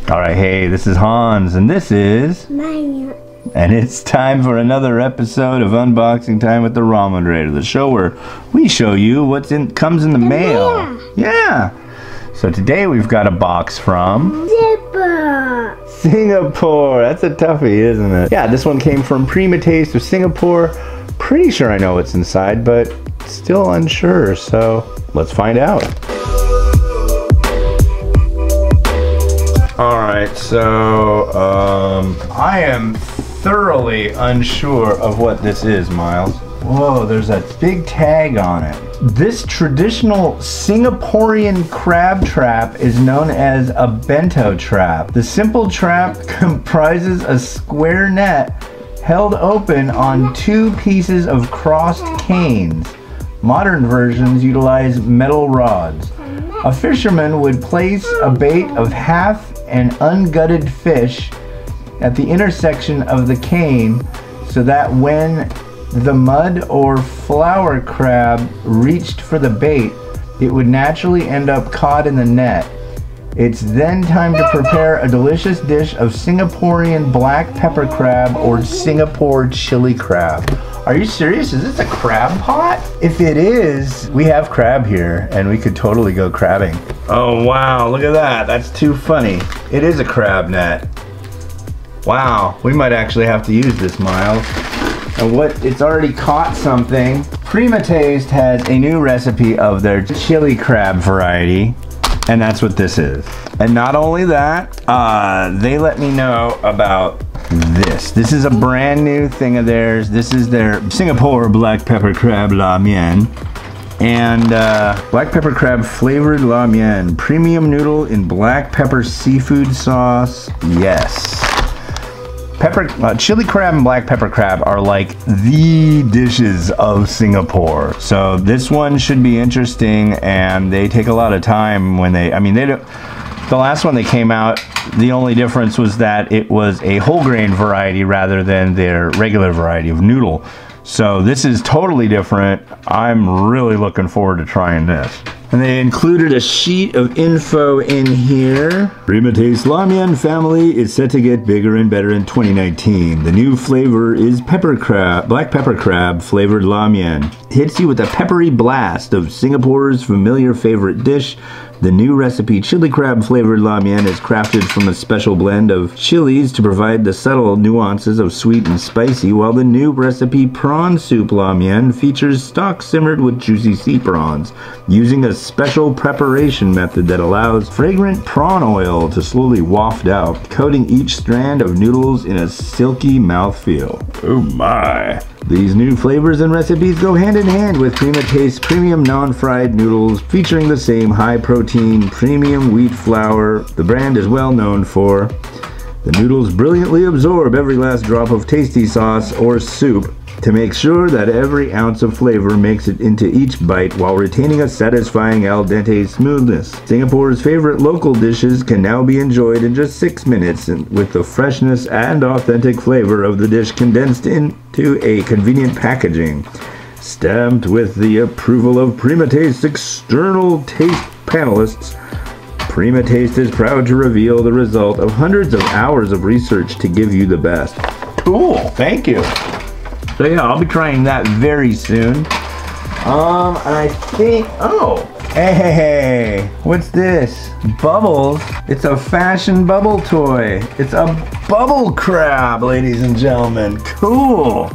Alright, hey, this is Hans, and this is... Maya. And it's time for another episode of Unboxing Time with the Ramen Rater, the show where we show you what comes in the mail. Yeah! So today we've got a box from... Singapore! That's a toughie, isn't it? Yeah, this one came from Prima Taste of Singapore. Pretty sure I know what's inside, but still unsure, so let's find out. Alright, so I am thoroughly unsure of what this is, Miles. Whoa, there's a big tag on it. This traditional Singaporean crab trap is known as a bento trap. The simple trap comprises a square net held open on two pieces of crossed canes. Modern versions utilize metal rods. A fisherman would place a bait of half an ungutted fish at the intersection of the cane so that when the mud or flower crab reached for the bait, it would naturally end up caught in the net. It's then time to prepare a delicious dish of Singaporean black pepper crab or Singapore chili crab. Are you serious? Is this a crab pot? If it is, we have crab here and we could totally go crabbing. Oh wow, look at that. That's too funny. It is a crab net. Wow, we might actually have to use this, Miles. And it's already caught something. Prima Taste has a new recipe of their chili crab variety, and that's what this is. And not only that, they let me know about this. This is a brand new thing of theirs. This is their Singapore black pepper crab la mian. And black pepper crab flavored la mian. Premium noodle in black pepper seafood sauce. Yes. Chili crab and black pepper crab are like the dishes of Singapore. So this one should be interesting, and they take a lot of time when they don't. The last one they came out, the only difference was that it was a whole grain variety rather than their regular variety of noodle. So this is totally different. I'm really looking forward to trying this. And they included a sheet of info in here. Prima Taste La Mian family is set to get bigger and better in 2019. The new flavor is black pepper crab flavored La Mian. Hits you with a peppery blast of Singapore's familiar favorite dish. The new recipe chili crab flavored La Mian is crafted from a special blend of chilies to provide the subtle nuances of sweet and spicy, while the new recipe prawn soup La Mian features stock simmered with juicy sea prawns, using a special preparation method that allows fragrant prawn oil to slowly waft out, coating each strand of noodles in a silky mouthfeel. Oh my! These new flavors and recipes go hand in hand with Prima Taste premium non-fried noodles featuring the same high-protein premium wheat flour the brand is well known for. The noodles brilliantly absorb every last drop of tasty sauce or soup to make sure that every ounce of flavor makes it into each bite while retaining a satisfying al dente smoothness. Singapore's favorite local dishes can now be enjoyed in just 6 minutes with the freshness and authentic flavor of the dish condensed into a convenient packaging. Stamped with the approval of Prima Taste's external taste panelists, Prima Taste is proud to reveal the result of hundreds of hours of research to give you the best. Cool, thank you. So yeah, I'll be trying that very soon. And I think, oh, hey, what's this? Bubbles. It's a fashion bubble toy. It's a bubble crab, ladies and gentlemen. Cool.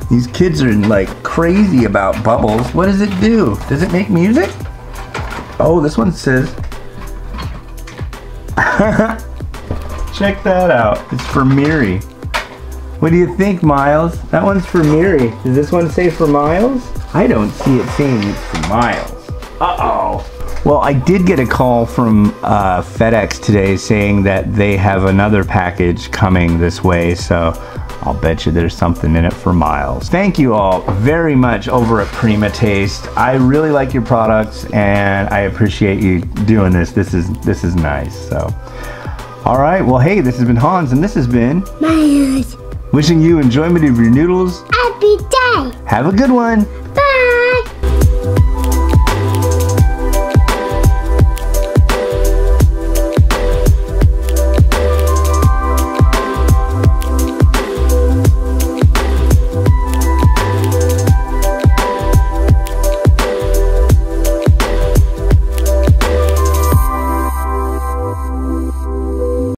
These kids are like crazy about bubbles. What does it do? Does it make music? Oh, this one says, check that out. It's for Miri. What do you think, Miles? That one's for Miri. Does this one say for Miles? I don't see it saying it's for Miles. Uh-oh. Well, I did get a call from FedEx today saying that they have another package coming this way, so I'll bet you there's something in it for Miles. Thank you all very much over at Prima Taste. I really like your products, and I appreciate you doing this. This is nice. So, all right. Well, hey, this has been Hans, and this has been Miles. Wishing you enjoyment of your noodles. Happy day. Have a good one. Bye.